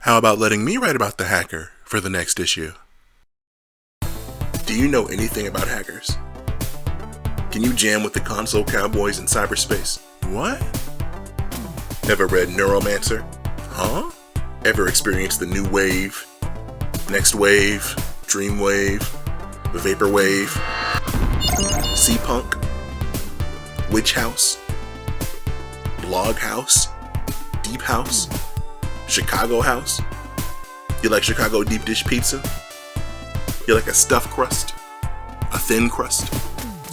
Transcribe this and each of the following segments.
How about letting me write about the hacker for the next issue? Do you know anything about hackers? Can you jam with the console cowboys in cyberspace? What? Ever read Neuromancer? Huh? Ever experienced the new wave, next wave, dream wave, the vapor wave, C-Punk, Witch House, Blog House, Deep House, Chicago House? You like Chicago deep dish pizza? You like a stuffed crust? A thin crust?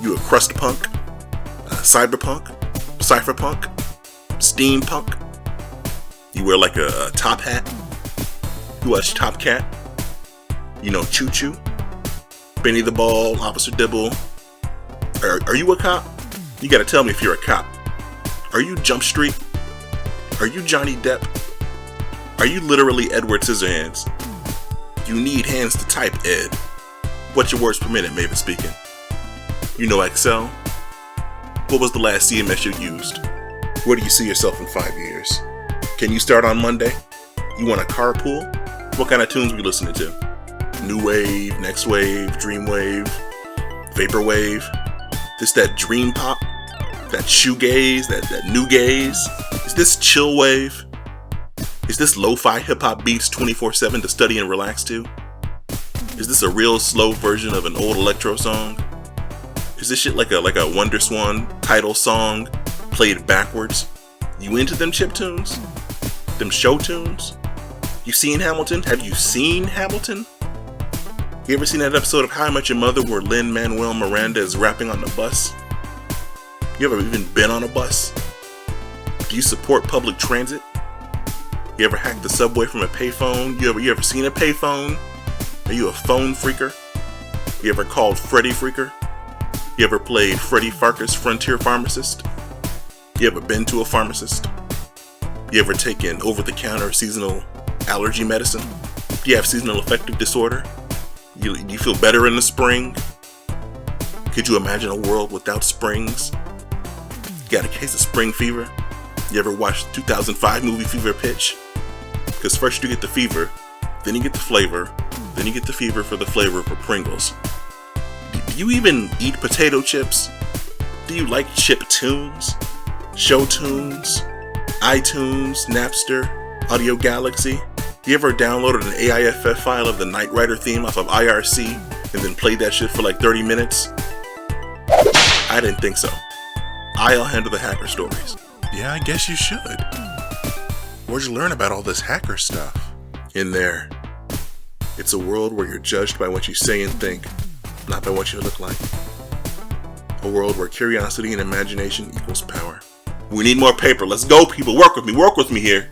You a crust punk? A cyberpunk? Cypherpunk? Steampunk? You wear like a top hat? You watch Top Cat? You know Choo Choo? Benny the Ball, Officer Dibble? Are you a cop? You gotta tell me if you're a cop. Are you Jump Street? Are you Johnny Depp? Are you literally Edward Scissorhands? You need hands to type, Ed. What's your words per minute, Maven speaking? You know Excel? What was the last CMS you used? Where do you see yourself in 5 years? Can you start on Monday? You want a carpool? What kind of tunes we listening to? New wave, next wave, dream wave, vapor wave? This that dream pop? That shoegaze? That new gaze? Is this chill wave? Is this lo-fi hip-hop beats 24/7 to study and relax to? Is this a real slow version of an old electro song? Is this shit like a WonderSwan title song played backwards? You into them chip tunes? Them show tunes? You seen Hamilton? Have you seen Hamilton? You ever seen that episode of How I Met Your Mother where Lin-Manuel Miranda is rapping on the bus? You ever even been on a bus? Do you support public transit? You ever hacked the subway from a payphone? You ever seen a payphone? Are you a phone freaker? You ever called Freddy Freaker? You ever played Freddy Farkas Frontier Pharmacist? You ever been to a pharmacist? You ever taken over-the-counter seasonal allergy medicine? Do you have seasonal affective disorder? You feel better in the spring? Could you imagine a world without springs? You got a case of spring fever? You ever watched the 2005 movie Fever Pitch? Because first you get the fever, then you get the flavor, then you get the fever for the flavor for Pringles. Do you even eat potato chips? Do you like chip tunes? Show tunes? iTunes, Napster, Audio Galaxy? You ever downloaded an AIFF file of the Knight Rider theme off of IRC and then played that shit for like 30 minutes? I didn't think so. I'll handle the hacker stories. Yeah, I guess you should. Where'd you learn about all this hacker stuff? In there. It's a world where you're judged by what you say and think, not by what you look like. A world where curiosity and imagination equals power. We need more paper. Let's go, people. Work with me here.